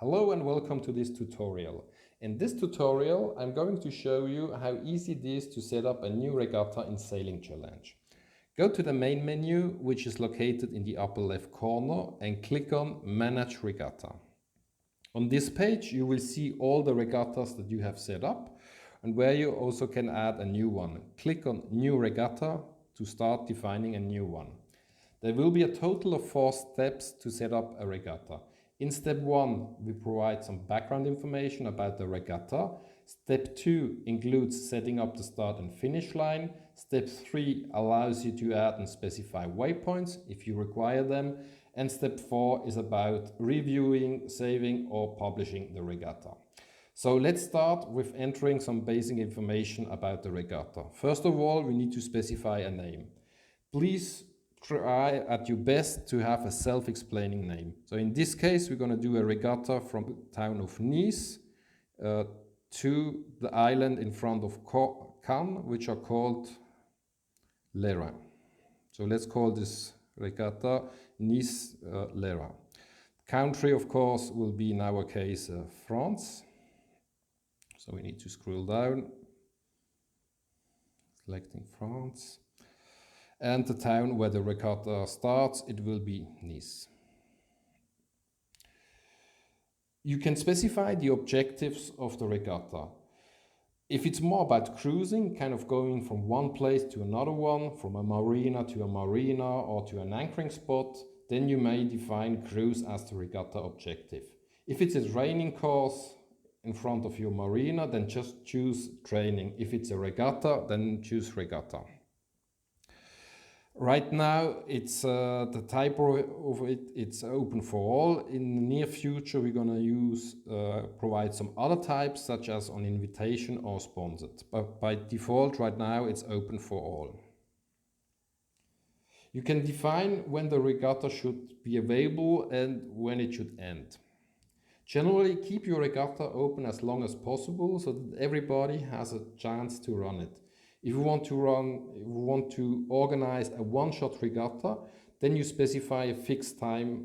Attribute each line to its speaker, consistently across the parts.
Speaker 1: Hello and welcome to this tutorial. In this tutorial, I'm going to show you how easy it is to set up a new regatta in Sailing Challenge. Go to the main menu, which is located in the upper left corner, and click on Manage Regatta. On this page, you will see all the regattas that you have set up and where you also can add a new one. Click on New Regatta to start defining a new one. There will be a total of 4 steps to set up a regatta. In step 1, we provide some background information about the regatta. Step 2 includes setting up the start and finish line. Step 3 allows you to add and specify waypoints if you require them. And step 4 is about reviewing, saving or publishing the regatta. So let's start with entering some basic information about the regatta. First of all, we need to specify a name. Please try at your best to have a self-explaining name. So in this case, we're going to do a regatta from the town of Nice to the island in front of Cannes, which are called Lera. So let's call this regatta Nice Lera. Country, of course, will be in our case France. So we need to scroll down, selecting France. And the town where the regatta starts, it will be Nice. You can specify the objectives of the regatta. If it's more about cruising, kind of going from one place to another one, from a marina to a marina or to an anchoring spot, then you may define cruise as the regatta objective. If it's a training course in front of your marina, then just choose training. If it's a regatta, then choose regatta. Right now, it's the type of it, it's open for all. In the near future, we're going to provide some other types, such as on invitation or sponsored. But by default, right now, it's open for all. You can define when the regatta should be available and when it should end. Generally, keep your regatta open as long as possible so that everybody has a chance to run it. If you want to organize a one-shot regatta, then you specify a fixed time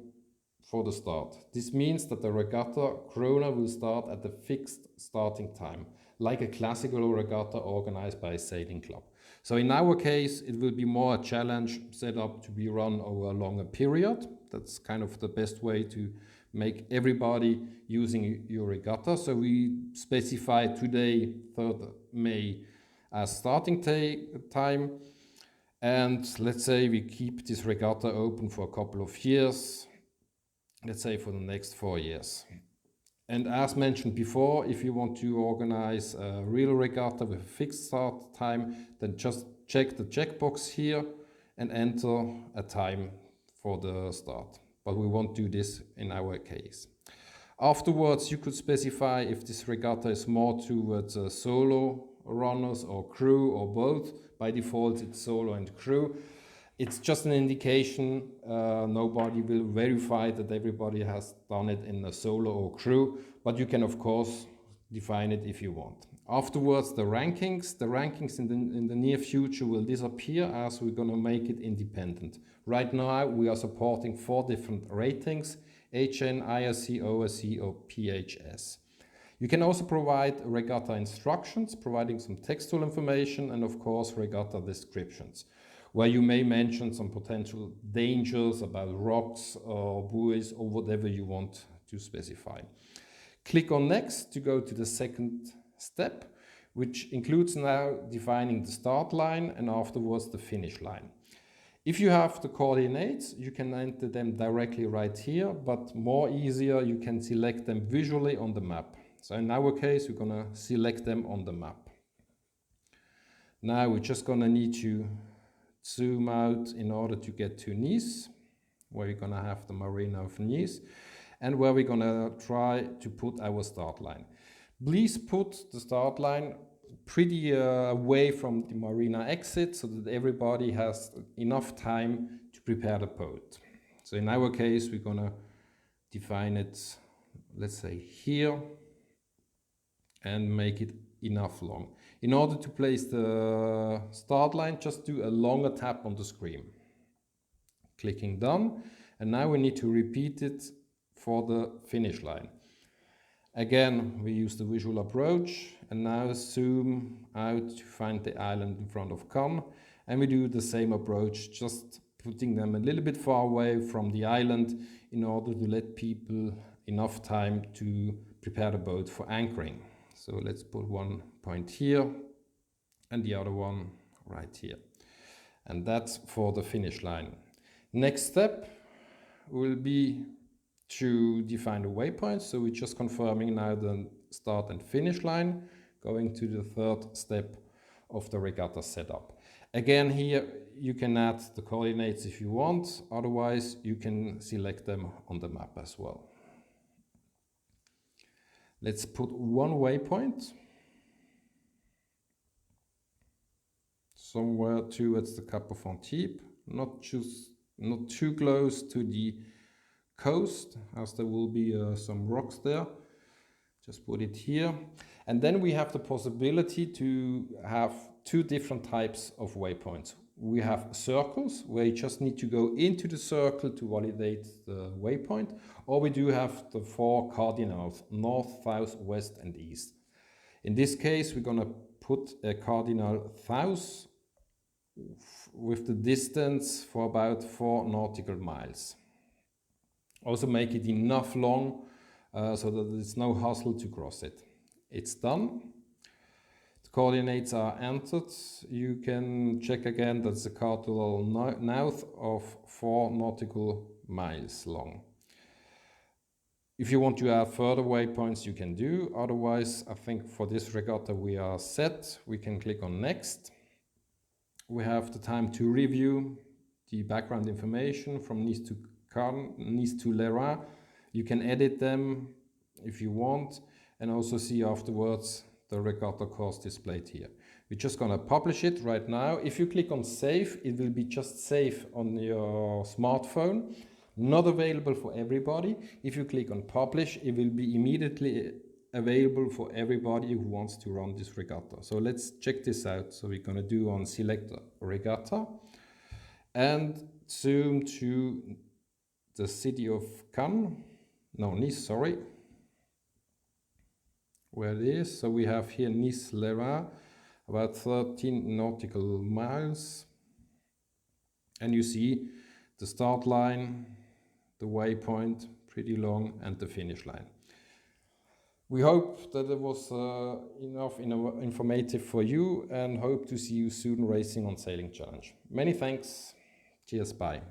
Speaker 1: for the start. This means that the regatta chrono will start at the fixed starting time, like a classical regatta organized by a sailing club. So in our case, it will be more a challenge set up to be run over a longer period. That's kind of the best way to make everybody using your regatta. So we specify today, 3rd May, as starting time, and let's say we keep this regatta open for a couple of years, let's say for the next 4 years. And as mentioned before, if you want to organize a real regatta with a fixed start time, then just check the checkbox here and enter a time for the start. But we won't do this in our case. Afterwards, you could specify if this regatta is more towards a solo runners or crew or both. By default, it's solo and crew. It's just an indication. Nobody will verify that everybody has done it in a solo or crew, but you can of course define it if you want. Afterwards, the rankings in the near future will disappear as we're going to make it independent. Right now, we are supporting 4 different ratings: HN, IRC, OSC or PHS. You can also provide regatta instructions, providing some textual information, and of course regatta descriptions, where you may mention some potential dangers about rocks or buoys or whatever you want to specify. Click on Next to go to the second step, which includes now defining the start line and afterwards the finish line. If you have the coordinates, you can enter them directly right here, but more easier, you can select them visually on the map. So in our case, we're going to select them on the map. Now we're just going to need to zoom out in order to get to Nice, where we're going to have the marina of Nice, and where we're going to try to put our start line. Please put the start line pretty away from the marina exit so that everybody has enough time to prepare the boat. So in our case, we're going to define it, let's say here, and make it enough long. In order to place the start line, just do a longer tap on the screen. Clicking done, and now we need to repeat it for the finish line. Again, we use the visual approach and now zoom out to find the island in front of Cannes. And we do the same approach, just putting them a little bit far away from the island in order to let people enough time to prepare the boat for anchoring. So let's put one point here and the other one right here. And that's for the finish line. Next step will be to define the waypoints. So we're just confirming now the start and finish line, going to the third step of the regatta setup. Again, here you can add the coordinates if you want, otherwise you can select them on the map as well. Let's put one waypoint somewhere towards the Cap of Antibes, not too close to the coast, as there will be some rocks there. Just put it here. And then we have the possibility to have two different types of waypoints. We have circles, where you just need to go into the circle to validate the waypoint, or we do have the four cardinals, north, south, west, and east. In this case, we're going to put a cardinal south with the distance for about 4 nautical miles. Also make it enough long so that there's no hassle to cross it. It's done. The coordinates are entered. You can check again that the cardinal north of 4 nautical miles long. If you want to add further waypoints, you can do. Otherwise, I think for this regatta we are set. We can click on next. We have the time to review the background information from Nice to Cannes, Nice to Lera. You can edit them if you want, and also see afterwards the regatta course displayed here. We're just gonna publish it right now. If you click on save, it will be just save on your smartphone, not available for everybody. If you click on publish, it will be immediately available for everybody who wants to run this regatta. So let's check this out. So we're gonna do on select regatta and zoom to the city of Cannes, no, Nice, sorry, where it is. So we have here Nice Lera, about 13 nautical miles. And you see the start line, the waypoint, pretty long, and the finish line. We hope that it was enough informative for you, and hope to see you soon racing on Sailing Challenge. Many thanks. Cheers, bye.